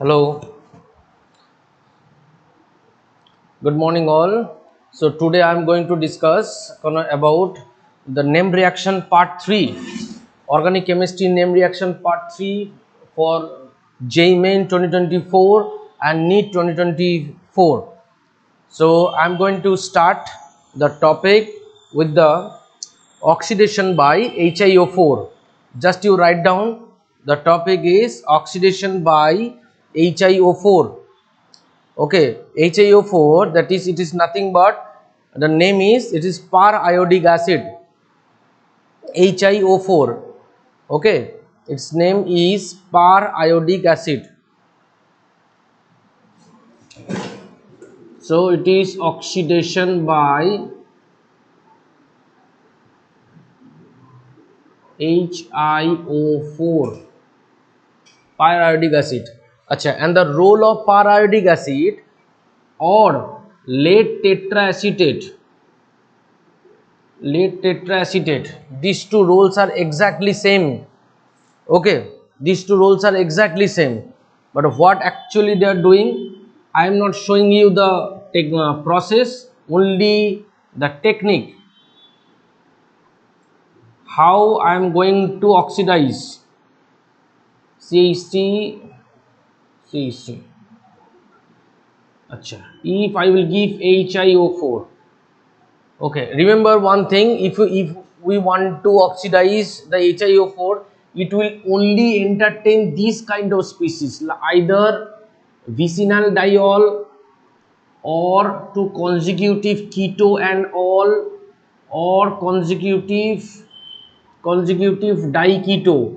Hello, good morning all. So today I am going to discuss about the name reaction part 3, organic chemistry name reaction part 3 for J Main 2024 and Neet 2024. So I am going to start the topic with the oxidation by HiO4. Just you write down the topic is oxidation by HiO4. Okay, HiO4, that is, it is nothing but the name is, it is per-iodic acid, HiO4. Okay, its name is per-iodic acid. So it is oxidation by HiO4, per-iodic acid. Acha, and the role of per-iodic acid or lead tetraacetate, these two roles are exactly same. Okay, these two roles are exactly same, but what actually they are doing, I am not showing you the process, only the technique, how I am going to oxidize CH3. Acha, if I will give HiO4. Okay, remember one thing, if we want to oxidize the HiO4, it will only entertain this kind of species, either vicinal diol or to consecutive keto and all, or consecutive diketo.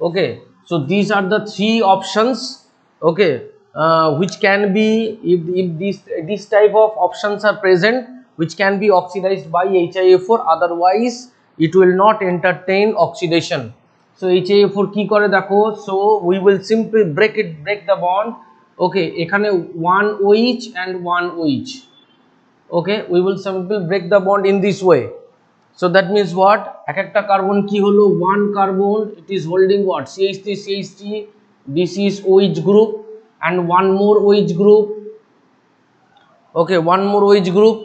Okay, so these are the three options. Okay, which can be, if this type of options are present, which can be oxidized by HiO4, otherwise it will not entertain oxidation. So HiO4 কি করে দেখো, so we will simply break the bond. Okay, এখানে one OH and one OH. Okay, we will simply break the bond in this way. So that means what, এক একটা carbon কি হলো, one carbon, it is holding what, CH3, this is OH group and one more OH group. Okay, one more OH group.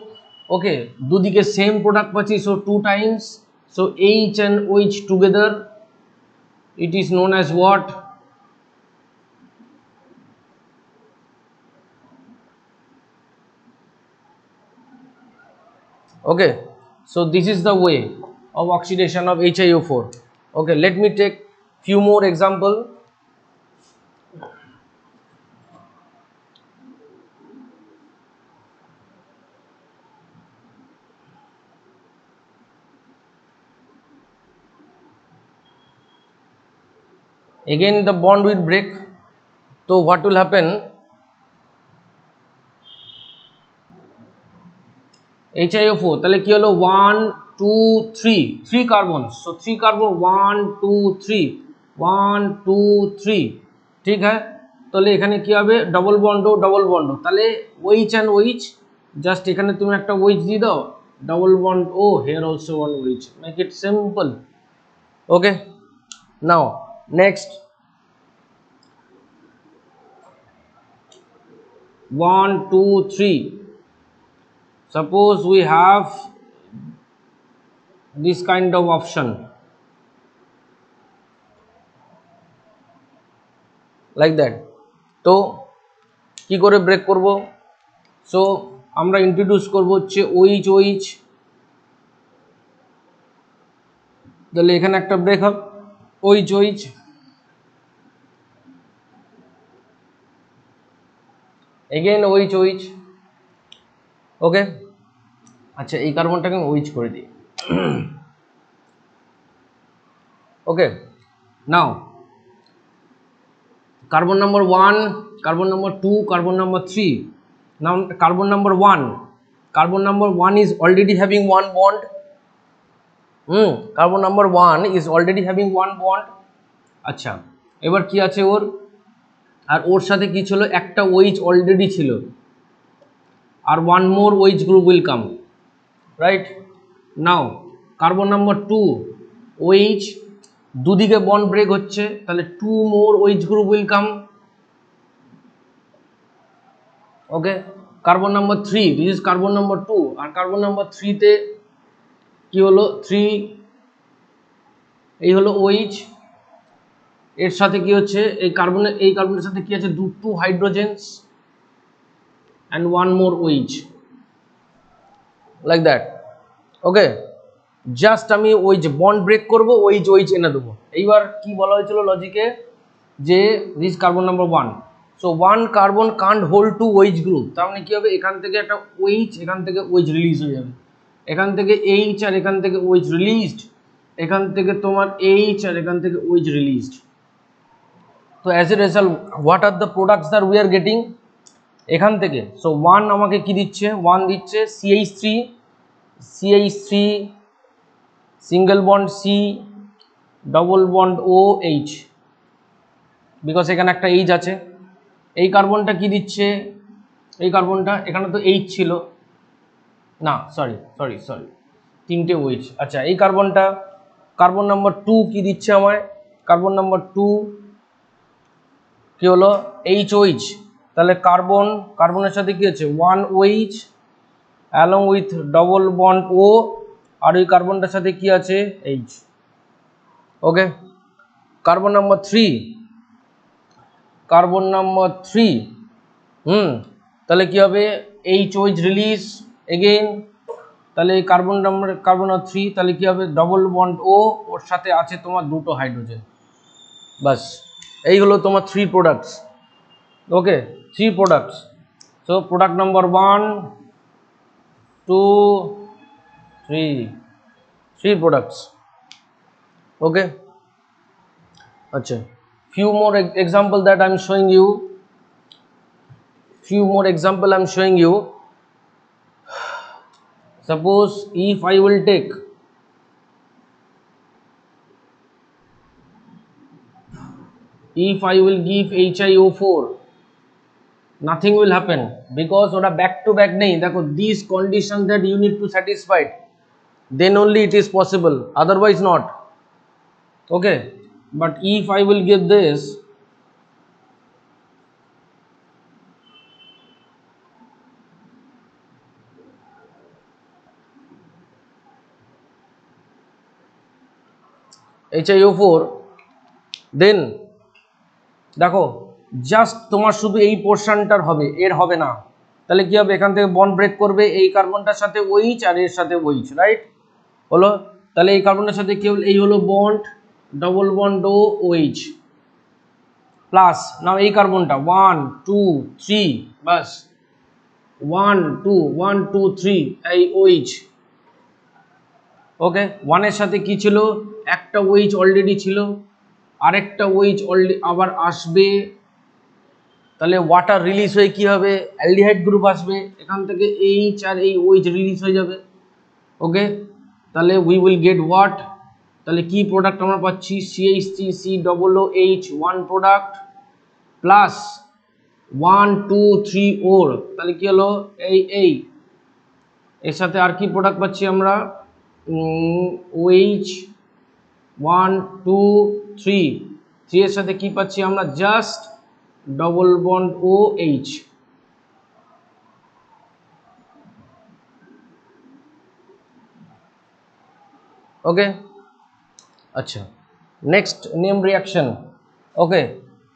Okay, দুদিকে same product পাচ্ছি, so two times, so H and OH together, it is known as what, okay, so this is the way of oxidation of HiO4. Okay, let me take few more example. Again the bond will break, so what will happen, HiO4 তাহলে কি হলো, 1 2 3 3 carbon, so 3 carbon 1 2 3 1 2 3, ঠিক है, তাহলে এখানে কি হবে, double bond, তাহলে OH and OH, জাস্ট এখানে তুমি একটা OH দিয়ে দাও, ডবল বন্ড, ও here also one OH, make it simple. Okay, now next 1 2 3, suppose we have this kind of option like that. তো কি করে ব্রেক করব, সো আমরা ইন্ট্রোডিউস করব হচ্ছে OH, তাহলে এখানে একটা ব্রেক হবে OH, again OH. ওকে, আচ্ছা এই কার্বনটাকে আমি OH করে দিই. ওকে, নাও carbon number 1, carbon number 2, carbon number 3. Now carbon number 1 is already having one bond. Carbon number 1 is already having one bond. আচ্ছা, এবার কি আছে ওর, আর ওর সাথে কি ছিল, একটা OH অলরেডি ছিল, আর one more OH group will come, right? Now carbon number 2, OH, দুদিকে বন্ড ব্রেক হচ্ছে, তাহলে 2 more OH group will come. Okay, carbon number 3, this is carbon number 2, আর কার্বন নাম্বার 3 তে কি হলো 3, এই হলো OH, এর সাথে কি হচ্ছে এই কার্বনের সাথে কি আছে 2 হাইড্রোজেনস and 1 more OH, like that. Okay, just আমি ওই যে বন্ড ব্রেক করব OH এনে দেবো। এইবার কি বলা হয়েছিল লজিকে, যে this carbon number 1, so 1 carbon can't hold 2 OH group, তার মানে কি হবে এখান থেকে একটা OH, এখান থেকে OH রিলিজ হয়ে যাবে, এখান থেকে H আর এখান থেকে OH রিলিজড, এখান থেকে তোমার H আর এখান থেকে OH রিলিজড। তো as a result what are the products that we are getting এখান থেকে, সো 1 আমাকে কি দিচ্ছে, 1 দিচ্ছে CH3 single bond C, double bond OH, because এখানে একটা H আছে। এই কার্বনটা কি দিচ্ছে, এই কার্বনটা এখানে তো H ছিল না, সরি 3টে OH। আচ্ছা, এই কার্বনটা কার্বন নাম্বার 2 কি দিচ্ছে আমায়, কার্বন নাম্বার 2 কি হলো HOH, তাহলে কার্বনের সাথে কি আছে 1 OH along with double bond O, আর ওই কার্বনটার সাথে কি আছে H। ওকে, কার্বন নাম্বার 3 তাহলে কি হবে HOH রিলিজ এগেইন, তাহলে এই কার্বন নাম্বার 3 তাহলে কি হবে ডবল বন্ড O, ওর সাথে আছে তোমার 2টো হাইড্রোজেন, বাস এই হলো তোমার 3 products. Okay, 3 products, so product number 1 2 3 products. Okay, acha, few more example that I'm showing you, suppose if I will take give HiO4, nothing will happen because ওটা back to back নেই। দেখো these conditions that you need to satisfy, then only it is possible, otherwise not. Okay, but if I will give this HiO4, then দেখো just তোমার শুধু এই পোর্শনটার হবে, এর হবে না। তাহলে কি হবে, এখান থেকে বন্ড ব্রেক করবে এই কার্বনটার সাথে OH আর এর সাথে OH, রাইট হলো। তাহলে এই কার্বনের সাথে কি হলো, এই হলো bond, double bond OH plus, now এই কার্বনটা 1 2 3, বাস 1 2 3 এই OH। ওকে, 1 এর সাথে কি ছিল, একটা OH অলরেডি ছিল, আরেকটা OH অলরেডি আবার আসবে, তাহলে ওয়াটার রিলিজ হয়ে কি হবে অ্যালডিহাইড গ্রুপ আসবে, এখান থেকে H আর এই OH রিলিজ হয়ে যাবে। ওকে, তাহলে উই উইল গেট হোয়াট, তাহলে কি প্রোডাক্ট আমরা পাচ্ছি CH3COOH 1 প্রোডাক্ট প্লাস 1 2 3 4, তাহলে কি হলো এই এর সাথে আর কি প্রোডাক্ট পাচ্ছি আমরা OH 1 2 3 এর সাথে কি পাচ্ছি আমরা জাস্ট ডবল বন্ড OH। ওকে, আচ্ছা, next name reaction. Okay,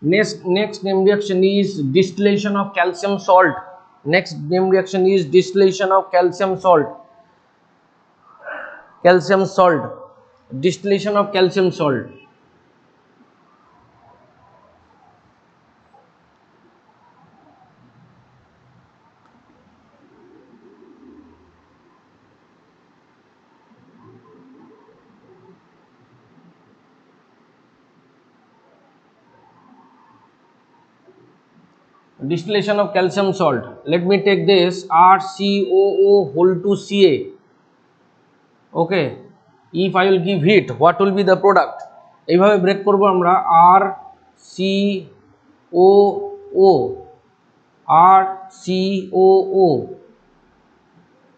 next name reaction is distillation of calcium salt. Next name reaction is distillation of calcium salt. Distillation of calcium salt. Distillation of calcium salt. Let me take this RCOO whole to Ca. Okay, if I will give heat, what will be the product? এইভাবে break করব আমরা RCOO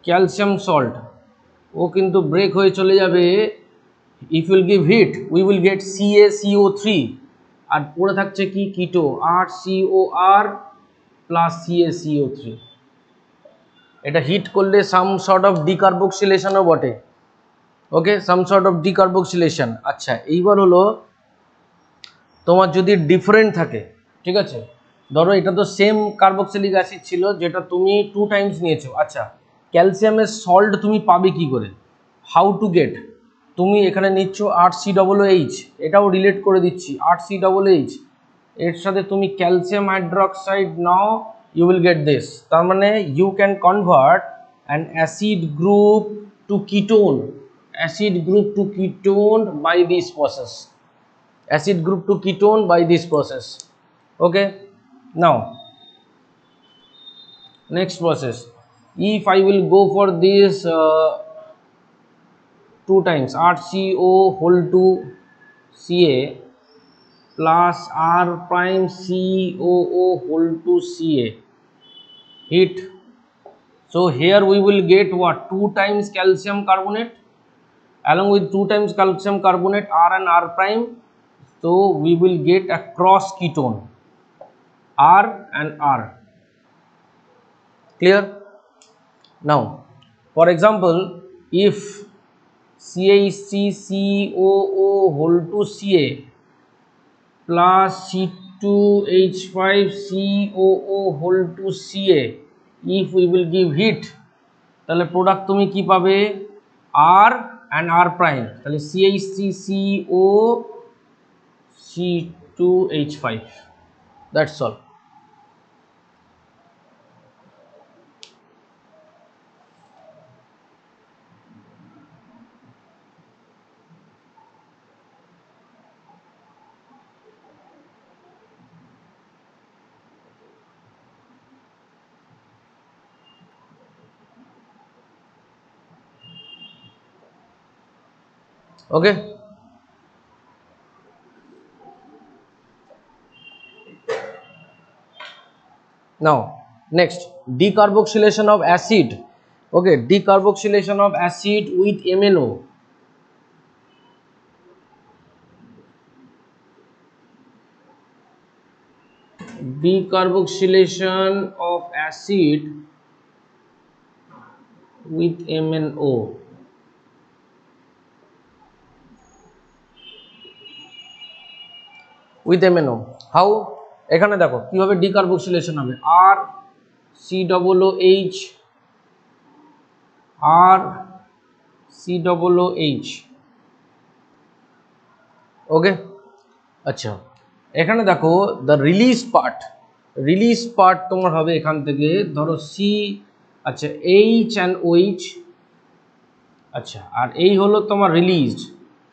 calcium salt, ও কিন্তু break হয়ে চলে যাবে if you will give heat we will get CaCO3 আর পড়ে থাকছে কি কিটো RCOR plus CaCO3 এটা হিট করলে some sort of decarboxylation ও বটে ওকে some sort of decarboxylation আচ্ছা এইবার হলো তোমার যদি ডিফারেন্ট থাকে ঠিক আছে ধরো এটা তো সেম কার্বক্সিলিক অ্যাসিড ছিল যেটা তুমি 2 টাইমস নিয়েছো আচ্ছা ক্যালসিয়ামের সল্ট তুমি পাবে কি করে হাউ টু গেট তুমি এখানে নিচ্ছ RCOOH এটাও রিলেট করে দিচ্ছি RCOOH এর সাথে তুমি calcium hydroxide now you will get this তার মানে you can convert an acid group to ketone by this process acid group to ketone by this process okay now next process if I will go for this 2 times RCO whole 2 Ca plus R prime COO whole 2 Ca heat so here we will get what 2 times calcium carbonate along with 2 times calcium carbonate R and R prime so we will get a cross ketone R and R clear now for example if CH3COO whole 2 Ca plus C2H5COO whole 2 Ca if we will give heat তাহলে product তুমি কি পাবে R and R prime তাহলে CH3CO C2H5 that's all okay now next decarboxylation of acid okay decarboxylation of acid with MnO decarboxylation of acid with MnO with MnO how এখানে দেখো কিভাবে decarboxylation হবে R COOH R COOH ওকে আচ্ছা এখানে দেখো the release part তোমার হবে এখান থেকে ধরো সি আচ্ছা এইচ অ্যান্ড ওইচ আচ্ছা আর এই হলো তোমার রিলিজড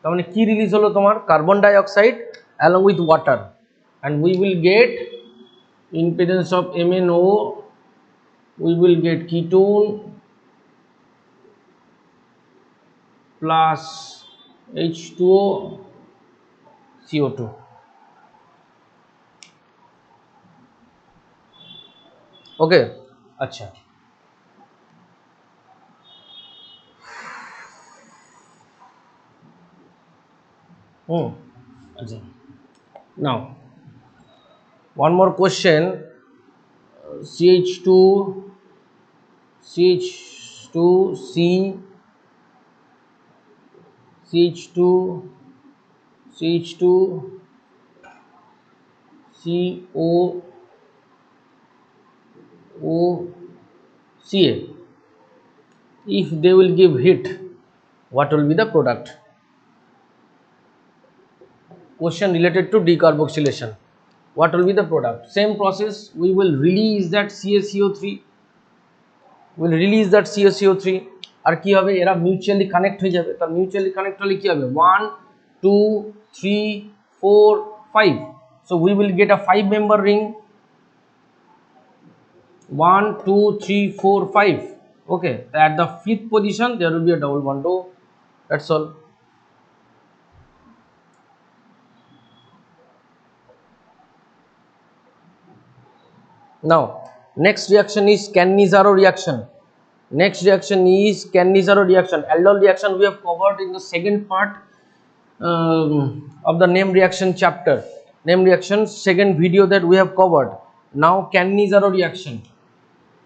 তার মানে কি রিলিজ হলো তোমার carbon dioxide along with water and we will get in presence of MnO we will get ketone plus H2O CO2 okay acha acha now one more question CH2 C CH2 COOCA if they will give heat what will be the product question related to decarboxylation what will be the product same process we will release that CaCO3 আর কি হবে এরা mutually connect হয়ে যাবে তার mutually connect হলে কি হবে 1 2 3 4 5 so we will get a 5 member ring 1 2 3 4 5 okay at the fifth position there will be a double bond that's all now next reaction is Cannizzaro reaction aldol reaction we have covered in the second part of the name reaction chapter, name reaction second video that we have covered. Now Cannizzaro reaction,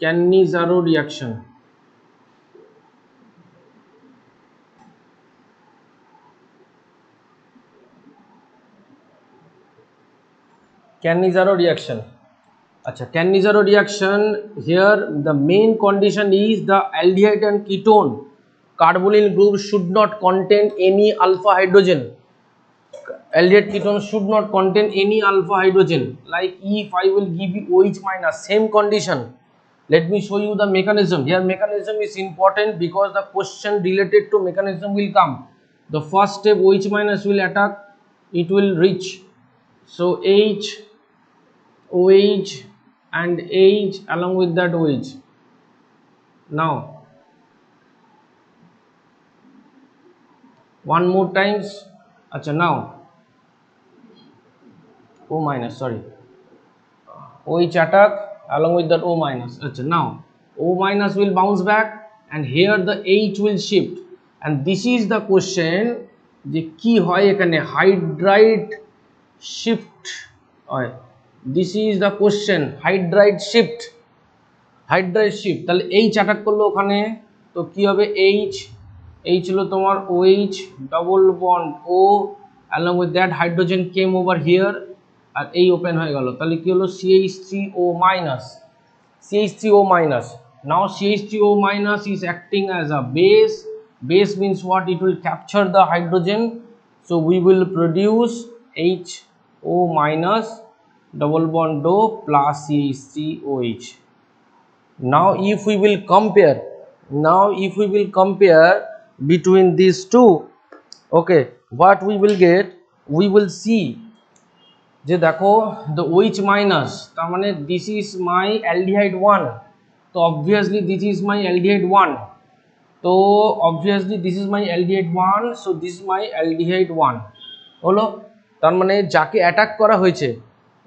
Cannizzaro reaction. Cannizzaro reaction. Acha, Cannizzaro reaction, here the main condition is the aldehyde and ketone carbonyl group should not contain any alpha hydrogen. Aldehyde ketone should not contain any alpha hydrogen. Like if I will give you OH minus, same condition. Let me show you the mechanism. Here mechanism is important because the question related to mechanism will come. The first step, OH minus will attack, it will reach. So H, OH and H along with that OH. Now one more times. Acha, now O minus, sorry, OH attack along with that O minus. Achha, now O minus will bounce back and here the H will shift, and this is the question যে কি হয় এখানে hydride shift হয়, this is the question hydride shift, hydride shift তাহলে H attack করলো ওখানে তো কি হবে H, H হলো তোমার OH double bond O along with that hydrogen came over here আর এই ওপেন হয়ে গেল তাহলে কি হলো CH3O minus, CH3O minus. Now CH3O minus is acting as a base. Base means what? It will capture the hydrogen, so we will produce HO minus double bond O plus CH3OH. Now if we will compare, now if we will compare between these two, okay, what we will get, we will see যে দেখো the OH minus তার মানে this is my aldehyde 1, তো obviously this is my aldehyde 1, তো obviously this is my aldehyde 1, so this is my aldehyde 1 হলো, তার মানে যাকে অ্যাটাক করা হয়েছে,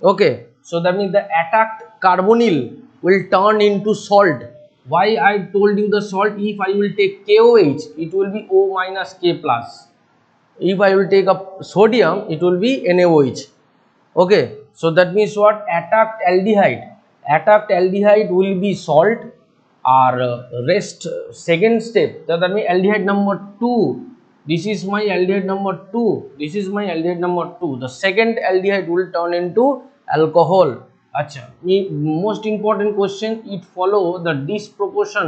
ওকে, so that means the attacked carbonyl will turn into salt. Why I told you the salt? If I will take KOH, it will be O minus K plus. If I will take up sodium, it will be NaOH. Okay, so that means what? Attacked aldehyde will be salt, or rest second step, that means aldehyde number 2, this is my aldehyde number 2, this is my aldehyde number 2, the second aldehyde will turn into alcohol. Acha, most important question, it follow the disproportion,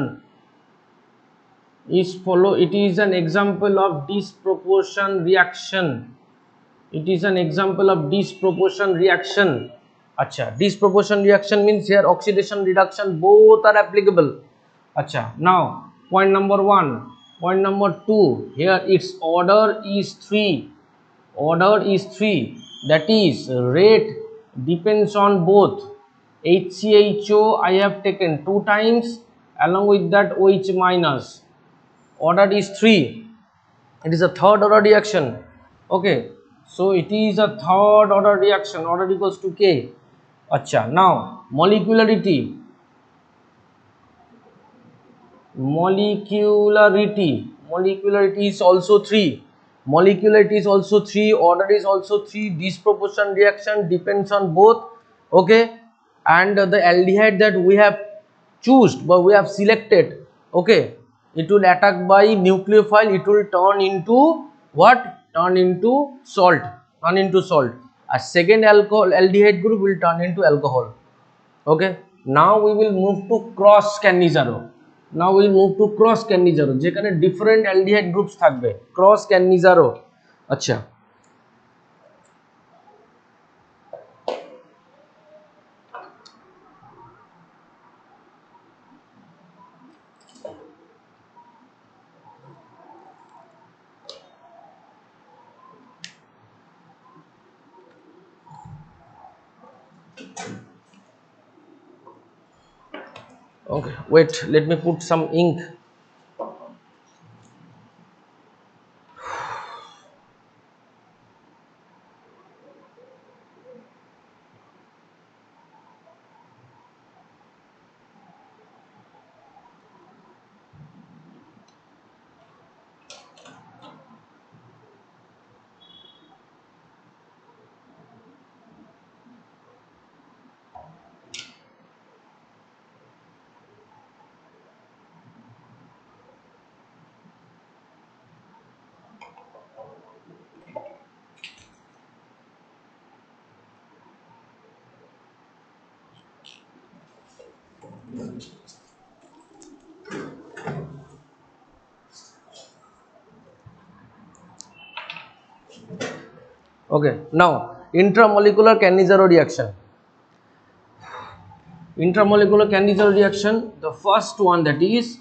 it is an example of disproportion reaction, it is an example of disproportion reaction. Acha, disproportion reaction means here oxidation reduction both are applicable. Acha, now point number 1, point number 2, here its order is 3, order is 3, that is rate depends on both. HCHO I have taken 2 times along with that OH minus, order is 3, it is a third order reaction. Okay, so it is a third order reaction, order equals to K. Acha, now molecularity, molecularity is also 3, molecularity is also 3, order is also 3, disproportion reaction depends on both. Okay, and the aldehyde that we have chosen, but we have selected, okay, it will attack by nucleophile, it will turn into what? Turn into salt, turn into salt. A second alcohol aldehyde group will turn into alcohol. Okay, now we will move to cross Cannizzaro. Now we will move to cross Cannizzaro, যেখানে different aldehyde groups থাকবে, cross Cannizzaro. আচ্ছা, okay, wait, let me put some ink. Okay, now intramolecular Cannizzaro reaction. Intramolecular Cannizzaro reaction, the first one that is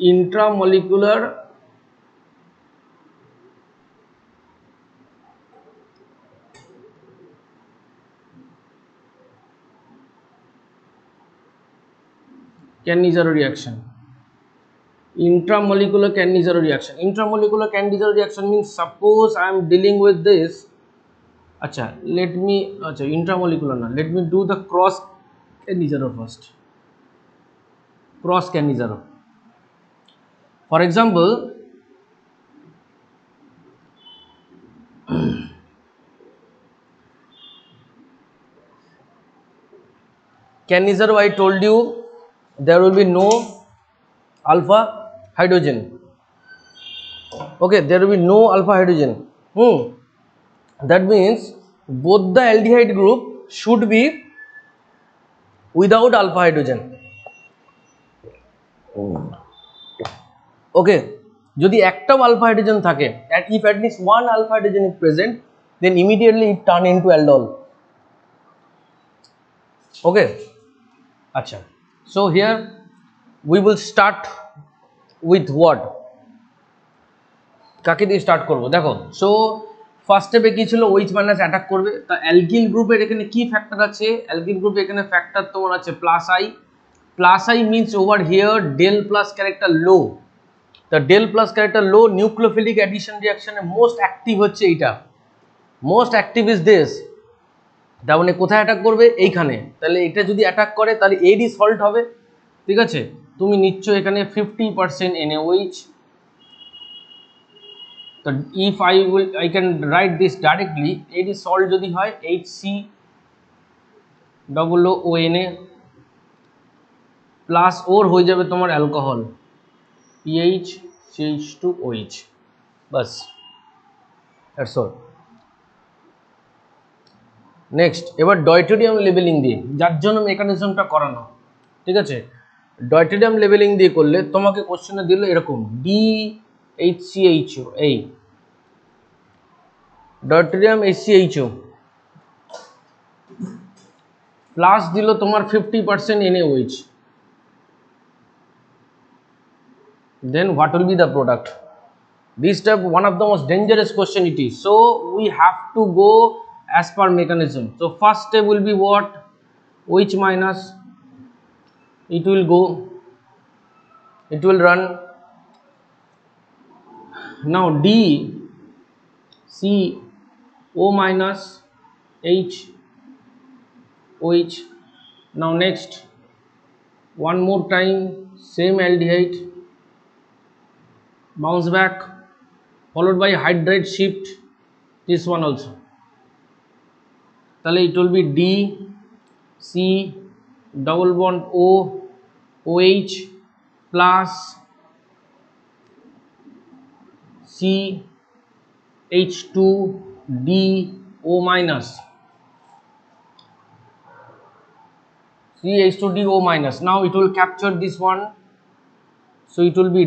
intramolecular Cannizzaro reaction. Intramolecular Cannizzaro reaction. Intramolecular Cannizzaro reaction means suppose I am dealing with this. Acha, let me intramolecular now. Let me do the cross Cannizzaro first. Cross Cannizzaro. For example, Cannizzaro, I told you there will be no alpha hydrogen. Okay, there will be no alpha hydrogen. That means both the aldehyde group should be without alpha hydrogen. Okay, যদি একটাও alpha hydrogen থাকে, and if at least one alpha hydrogen is present, then immediately it turn into aldol. Okay, acha. So here we will start with what? কাকে দিয়ে start করব দেখো। So first স্টেপে কি ছিল, OH মাইনাস অ্যাটাক করবে। তা অ্যালকিল গ্রুপের এখানে কি ফ্যাক্টর আছে? অ্যালকিল গ্রুপে এখানে ফ্যাক্টর তোমার আছে plus I. Plus I means over here del plus character low. তা del plus character low nucleophilic addition রিঅ্যাকশনে মোস্ট অ্যাক্টিভ হচ্ছে এইটা, মোস্ট অ্যাক্টিভ ইজ দিস। তার মানে কোথায় অ্যাটাক করবে? এইখানে। তাহলে এটা যদি অ্যাটাক করে তাহলে এরই সল্ট হবে, ঠিক আছে। তুমি নিচ্ছ এখানে 50% NaOH। তো if I can write this directly, এরই সল্ট যদি হয় HCOONA প্লাস ওর হয়ে যাবে তোমার alcohol PH CH2OH, bus, that's all. Next এবার ডয়টেরিয়াম লেভেলিং দিয়ে, যার জন্য মেকানিজমটা করানো, ঠিক আছে। ডয়টেরিয়াম লেভেলিং দিয়ে করলে তোমাকে কোশ্চেনে দিল এরকম DHCHO, এই ডয়টেরিয়াম HCHO প্লাস দিল তোমার 50% NaOH, then what will be the product? This type one of the most dangerous question it is, so we have to go as per mechanism. So first step will be what? OH minus, it will go, it will run. Now D C O minus H OH. Now next one more time same aldehyde, bounce back, followed by hydride shift, this one also. Tale it will be D C double bond O OH plus C H2D O minus, CH2DO minus. Now it will capture this one, so it will be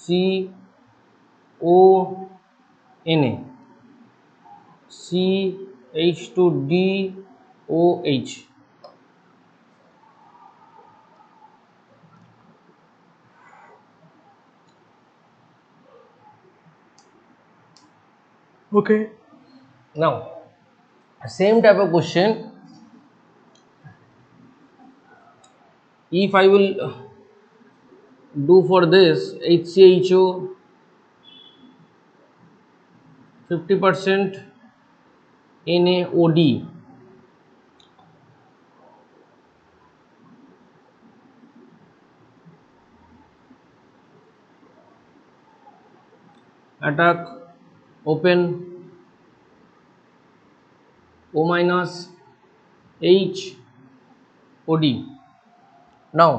DCONA CH2DOH. Okay, now same type of question, if I will do for this HCHO 50% NaOD, attack, open, O minus HOD. Now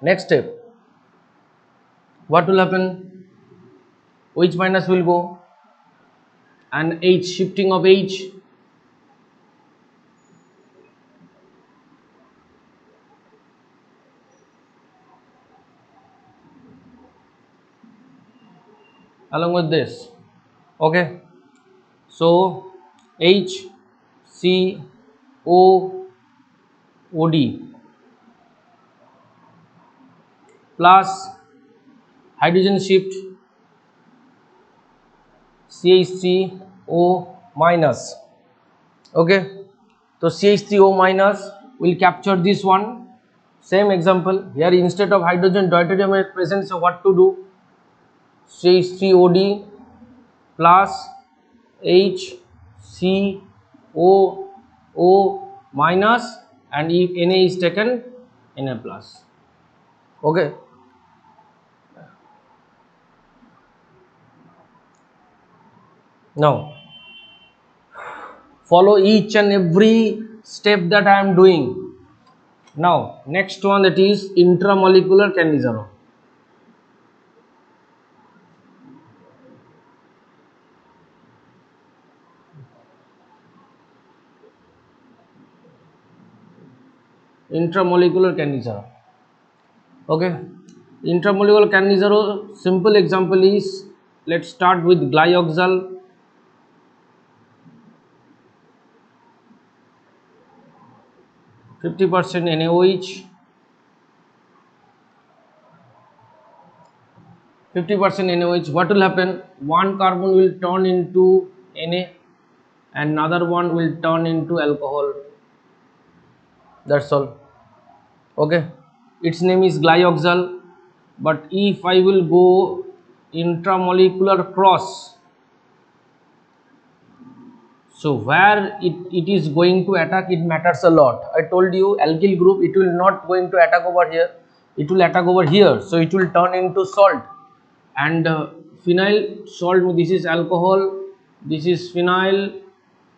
next step, what will happen? OH minus will go and H, shifting of H, along with this. Okay, So HCOOD plus hydrogen shift CH3O minus. Okay, so CH3O minus will capture this one. Same example here, instead of hydrogen deuterium is present, so what to do? CH3OD plus HCOO minus, and if Na is taken, Na plus. Okay, now follow each and every step that I am doing. Now next one, that is intramolecular kinesia. Intramolecular kinesia. Okay, intramolecular kinesia, simple example is, let's start with glyoxal. 50% NaOH, 50% NaOH. What will happen? One carbon will turn into Na and another one will turn into alcohol. That's all. Okay, its name is glyoxal. But if I will go intramolecular cross, so where it is going to attack, it matters a lot. I told you alkyl group, it will not going to attack over here, it will attack over here, so it will turn into salt. And phenyl salt, this is alcohol, this is phenyl,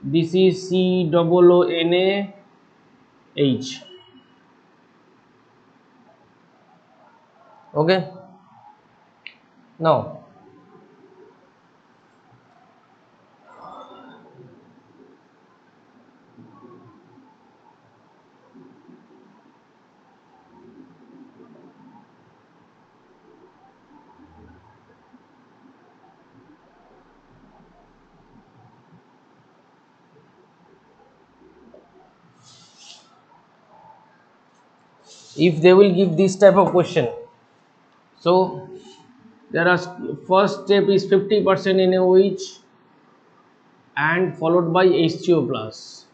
this is COONAH. Okay, now if they will give this type of question, so there are, first step is 50% NaOH and followed by H3O plus.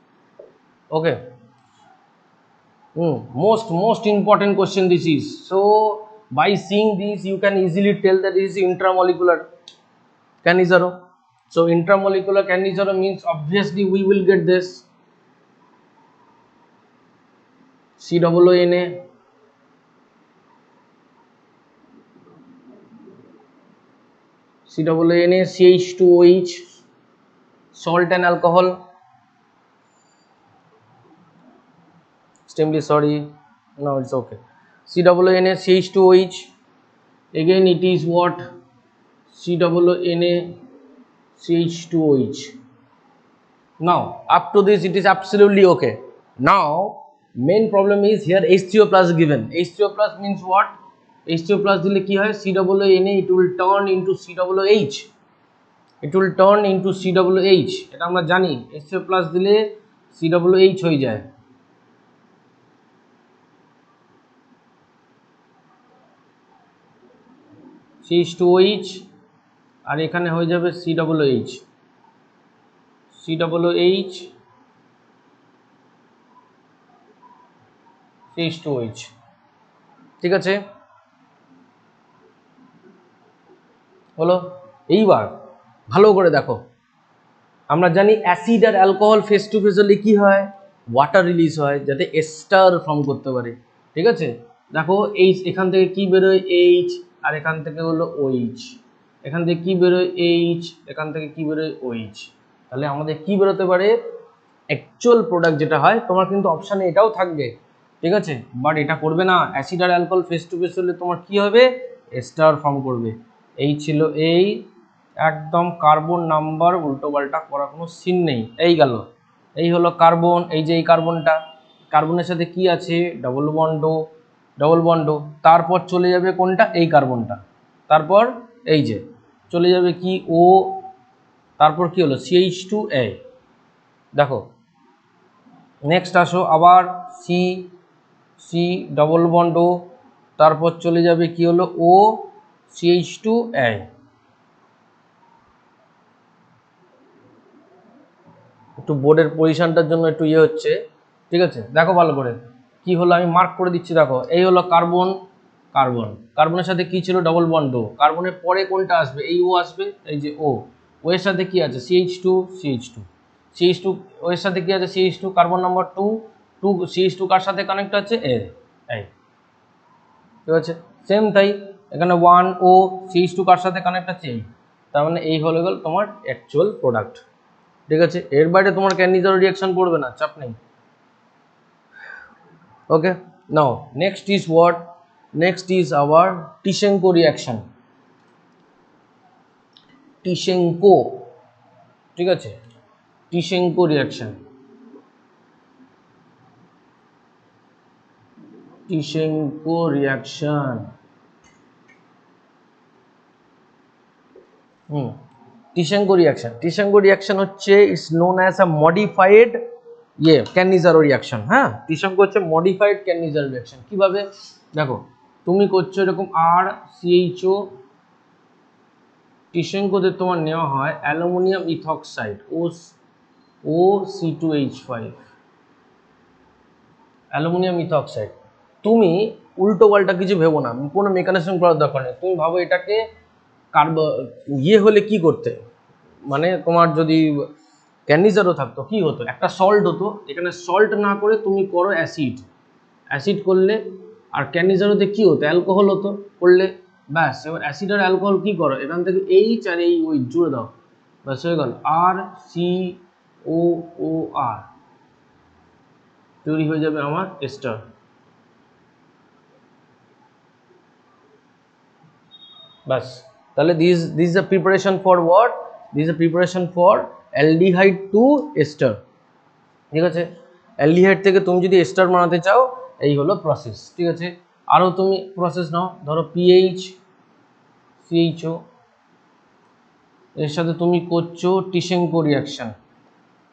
Okay, most important question this is. So by seeing this, you can easily tell that this is intramolecular kinesia. So intramolecular kinesia means obviously we will get this COONA, COONA, CH2OH, salt and alcohol. Extremely sorry, no, it's okay. COONA, CH2OH, again it is what? COONA, CH2OH. Now up to this it is absolutely okay. Now main problem is here H3O plus given. H3O plus means what? H3O plus dile ki hoy? COONA, it will turn into COOH. It will turn into COOH. এটা আমরা জানি H3O plus দিলে COOH হয়ে যায়। CH2OH আর এখানে হয়ে যাবে COOH, COOH, CH2OH। ঠিক আছে, হলো। এইবার ভালো করে দেখো, আমরা জানি অ্যাসিড আর অ্যালকোহল ফেস টু ফেস হলে কি হয়? ওয়াটার রিলিজ হয়, যাতে এস্টার ফর্ম করতে পারে। ঠিক আছে, দেখো এইচ, এখান থেকে কি বেরোয়? এইচ, আর এখান থেকে হলো ওইচ। এখান থেকে কি বেরোয়? এইচ, এখান থেকে কি বেরোয়? ওইচ। তাহলে আমাদের কি বেরোতে পারে? অ্যাকচুয়াল প্রোডাক্ট যেটা হয়, তোমার কিন্তু অপশানে এটাও থাকবে, ঠিক আছে, বাট এটা করবে না। অ্যাসিড আর অ্যালকোহল ফেস টু ফেস হলে তোমার কি হবে? এস্টার ফর্ম করবে। এই ছিল এই, একদম কার্বন নাম্বার উল্টো পাল্টা করার কোনো সিন নেই। এই গেল, এই হলো কার্বন, এই যে এই কার্বনটা, কার্বনের সাথে কি আছে? ডবল বন্ডো, ডবল বন্ডো। তারপর চলে যাবে কোনটা? এই কার্বনটা। তারপর এই যে চলে যাবে কি? ও তারপর কি হলো CH2A। দেখো নেক্সট আসো আবার সি সি ডবল বন্ড ও, তারপর চলে যাবে কি হলো ও CH2A। একটু বোর্ডের পজিশনটার জন্য একটু ইয়ে হচ্ছে, ঠিক আছে। দেখো ভালো করে কি হলো, আমি মার্ক করে দিচ্ছি। দেখো এই হলো কার্বন, কার্বন কার্বনের সাথে কি ছিল ডবল বন্ড ও, কার্বনের পরে কোনটা আসবে এই ও আসবে, এই যে ও, ও এর সাথে কি আছে CH2, CH2 CH2 ও এর সাথে কি আছে CH2 কার্বন নাম্বার 2, 2 CH2 কার সাথে কানেক্ট আছে এর, এই ঠিক আছে। সেম তাই এখানে 1 ও CH2 কার সাথে কানেক্ট আছে এই, তার মানে এই হলো গেল তোমার অ্যাকচুয়াল প্রোডাক্ট, ঠিক আছে। এর বাইরে তোমার ক্যান্ডিজার রিঅ্যাকশন করবে না, চাপ নেই। Okay, now next is what, next is our Tishchenko reaction. Tishchenko, ঠিক আছে, Tishchenko reaction, Tishchenko reaction. Tishchenko reaction, Tishchenko reaction হচ্ছে it's known as a modified Cannizzaro reaction. হ্যাঁ, টিশেঙ্কো হচ্ছে মডিফাইড ক্যানিজারো রিঅ্যাকশন। কিভাবে দেখো, তুমি করছো এরকম আর CHO, টিশেঙ্কোতে তোমার নেওয়া হয় অ্যালুমিনিয়াম ইথক্সাইড ও C2H5, অ্যালুমিনিয়াম ইথক্সাইড। তুমি উল্টো পাল্টা কিছু ভেবো না, কোনো মেকানিজম করার দরকার নেই। তুমি ভাবো এটাকে ইয়ে হলে কি করতে, মানে তোমার যদি ক্যানিজারও থাকতো কি হতো, একটা সল্ট হতো, এখানে সল্ট না করে তুমি করো অ্যাসিড, অ্যাসিড করলে, আর ক্যানিজারোতে কি হতো অ্যালকোহল হতো করলে, ব্যাস। এবার অ্যাসিড আর অ্যালকোহল কি করো, এখান থেকে এইচ আর এই ওই জুড়ে দাও, ব্যাস হয়ে গেল RCOOR, তৈরি হয়ে যাবে আমার এস্টার। বাস, তাহলে this is the preparation for what, this is the preparation for aldehyde to ester, ঠিক আছে। অ্যালডিহাইড থেকে তুমি যদি এস্টার বানাতে চাও এই হলো প্রসেস, ঠিক আছে। আরও তুমি প্রসেস নাও, ধরো PH CHO, এর সাথে তুমি করছো টিশেঙ্কো রিঅ্যাকশন।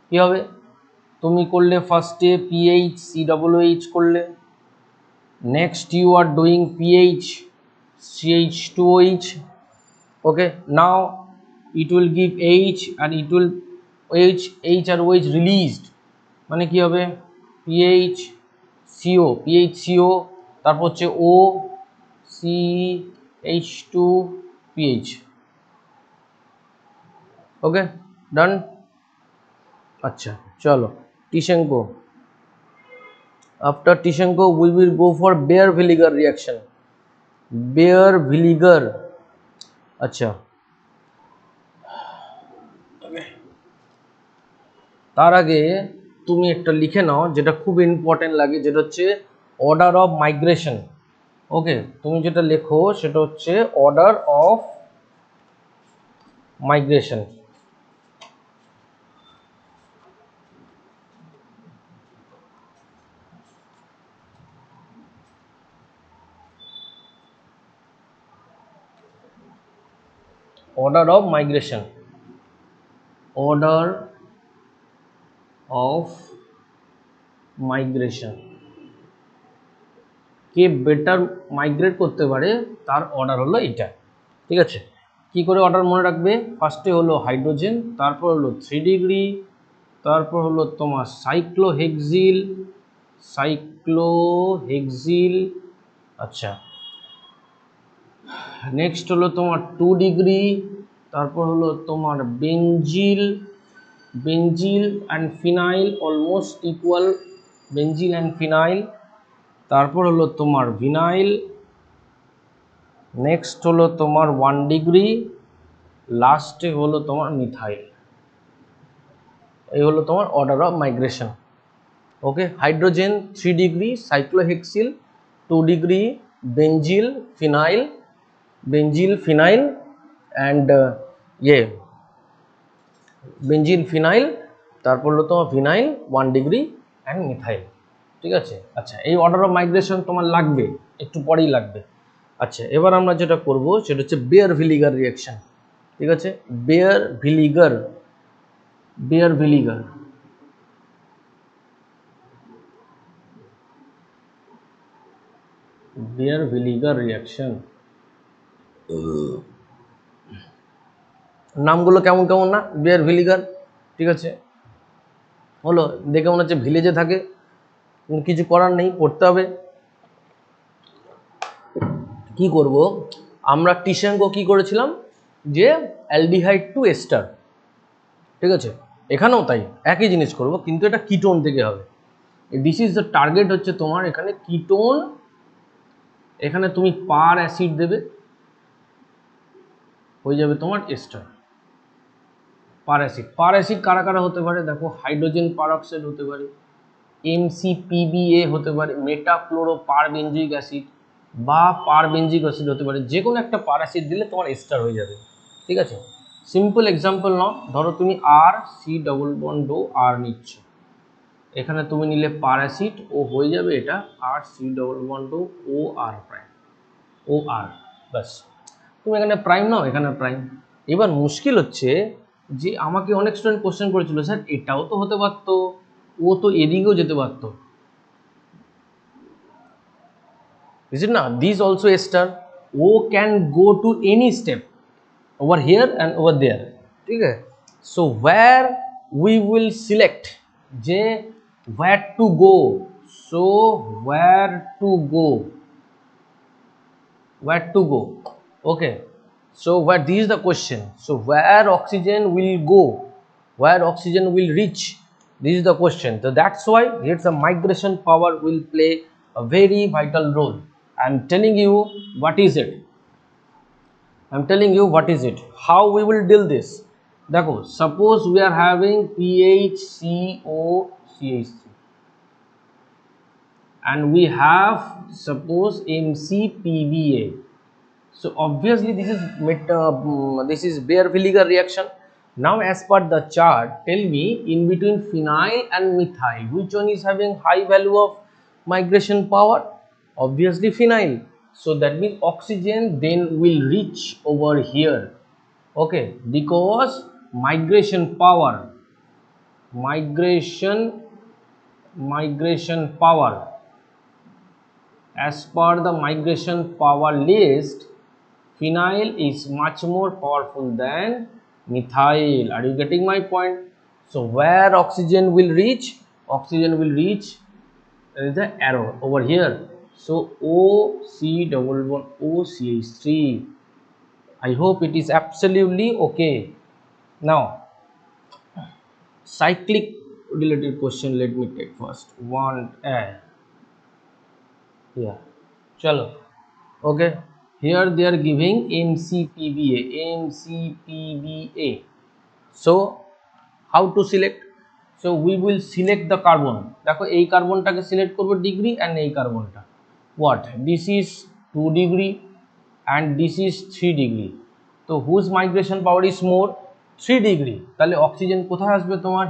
কী হবে, তুমি করলে ফার্স্টে PH COOH করলে, next you are doing PH CH2OH, okay, now it will give H and it will H R OH released, মানে কি হবে PHCO, তারপর হচ্ছে O CH2PH, ওকে ডান। আচ্ছা চলো টিশেঙ্কো, after টিশেঙ্কো we will go for bear vinegar reaction, bear vinegar। আচ্ছা তার আগে তুমি একটা লিখে নাও যেটা খুব ইম্পর্টেন্ট লাগে, যেটা হচ্ছে অর্ডার অফ মাইগ্রেশন। ওকে, তুমি যেটা লেখো সেটা হচ্ছে order of migration. Order of migration, order of migration, K better migrate করতে পারে তার অর্ডার হলো এটা, ঠিক আছে। কি করে অর্ডার মনে রাখবে, ফার্স্টে হলো হাইড্রোজেন, তারপর হলো 3 ডিগ্রি, তারপর হলো তোমার সাইক্লোহেক্সিল, আচ্ছা নেক্সট হলো তোমার 2 ডিগ্রি, তারপর হলো তোমার benzyl and phenyl almost equal, benzyl and phenyl, তারপর হলো তোমার ভিনাইল, নেক্সট হলো তোমার 1 ডিগ্রি, লাস্টে হলো তোমার মিথাইল। এই হলো তোমার order of migration. Okay, hydrogen 3 degree, cyclohexyl 2 degree, benzyl phenyl and benzyl phenyl, তারপর হলো তোমার ভিনাইল 1 ডিগ্রি অ্যান্ড মিথাইল, ঠিক আছে। আচ্ছা, এই অর্ডার অফ মাইগ্রেশন তোমার লাগবে, একটু পরেই লাগবে। আচ্ছা, এবার আমরা যেটা করব সেটা হচ্ছে বেয়ার ভিনিগার রিঅ্যাকশন, ঠিক আছে, bear Villiger, Baeyer Villiger, Baeyer ভিলিগার reaction, নামগুলো কেমন কেমন না, বেয়ার ভিলিগার, ঠিক আছে, হলো দেখে মনে হচ্ছে ভিলেজে থাকে, কিছু করার নেই, পড়তে হবে। কি করব, আমরা টিশাঙ্ক কি করেছিলাম যে অ্যালডিহাইড টু এস্টার, ঠিক আছে, এখানেও তাই একই জিনিস করব, কিন্তু এটা কিটোন থেকে হবে। দিস ইজ দ্য টার্গেট, হচ্ছে তোমার এখানে কিটোন, এখানে তুমি পার অ্যাসিড দেবে, হয়ে যাবে তোমার এস্টার। পার অ্যাসিড, পার অ্যাসিড কারা কারা হতে পারে দেখো, হাইড্রোজেন পারঅক্সাইড হতে পারে, MCPBA হতে পারে, মেটাক্লোরো পার বেঞ্জিক অ্যাসিড বা পার বেঞ্জিক অ্যাসিড হতে পারে, যে কোনো একটা পার অ্যাসিড দিলে তোমার এস্টার হয়ে যাবে, ঠিক আছে। সিম্পল এক্সাম্পল নাও, ধরো তুমি RC ডবল বন্ড আর নিচ্ছ, এখানে তুমি নিলে পার অ্যাসিড, ও হয়ে যাবে এটা RC ডবল বন্ড ও আর প্রাইম, ও আর, ব্যাস। তুমি এখানে প্রাইম নাও, এখানে প্রাইম। এবার মুশকিল হচ্ছে যে আমাকে অনেক স্টুডেন্ট কোশ্চেন করেছিল, স্যার এটাও তো হতে পারতো, ও তো এদিকেও যেতে পারতো, is it not? These also a star, O can go to any step over here and over there, ठीक है। So where we will select J, where to go, so where to go, where to go, okay, so where, this is the question, so where oxygen will go, where oxygen will reach, this is the question. So that's why here's the migration power will play a very vital role. I'm telling you what is it, I'm telling you what is it, how we will deal this. देखो, suppose we are having PHCOCH3 and we have suppose MCPBA. So obviously this is Beer vinegar reaction. Now as per the chart, tell me in between phenyl and methyl, which one is having high value of migration power? Obviously phenyl. So that means oxygen then will reach over here, okay, because migration power, migration power, as per the migration power list, phenyl is much more powerful than methyl. Are you getting my point? So where oxygen will reach, oxygen will reach, there is the arrow over here, so OCH3. I hope it is absolutely okay. Now cyclic related question, let me take first one, yeah, chalo, okay. Here they are giving MCPBA. So how to select, so we will select the carbon, দেখো এই কার্বনটাকে select করব degree, and এই কার্বনটা, what, this is 2 degree and this is 3 degree, তো whose migration power is more, 3 degree, তাহলে oxygen কোথায় আসবে তোমার,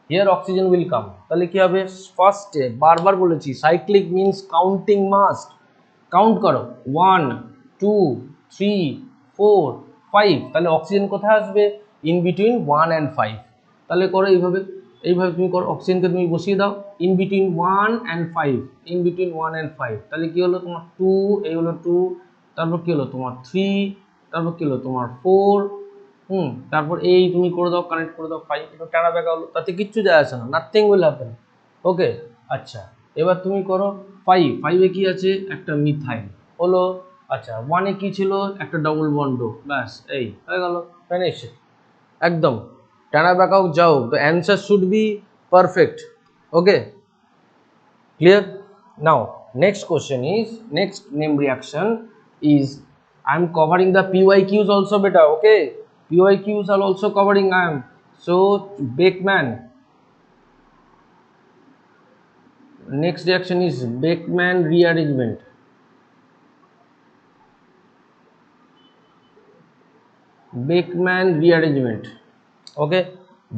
here oxygen will come, তাহলে কি হবে, ফার্স্ট বারবার বলেছি cyclic means counting must, count করো 1 2 3 4 5, তাহলে অক্সিজেন কোথায় আসবে, ইন বিটুইন 1 and 5, তাহলে করো এইভাবে, এইভাবে তুমি করো, অক্সিজেনকে তুমি বসিয়ে দাও in between 1 and 5, in between 1 and 5, তাহলে কি হলো তোমার 2, এই হলো 2, তারপর কি হলো তোমার 3, তারপর কি হলো তোমার 4, তারপর এই তুমি করে দাও, কানেক্ট করে দাও 5, এটা টানা ব্যাকা হলো, তাতে কিচ্ছু যায় আসে না, নাথিং উইল হ্যাপেন, ওকে। আচ্ছা এবার তুমি করো 5 এ কি আছে, একটা মিথাইল হলো, আচ্ছা 1 এ কি ছিল, একটা ডবল বন্ড, ব্যাস এই হয়ে গেল, ফিনিশ, একদম টানা ব্যাকাও যাও, the answer should be perfect, okay, clear. Now next question is, next name reaction is, I am covering the PYQs also beta, okay, PYQs are also covering I am, so Beckmann, next reaction is Beckmann rearrangement, Beckmann rearrangement, okay.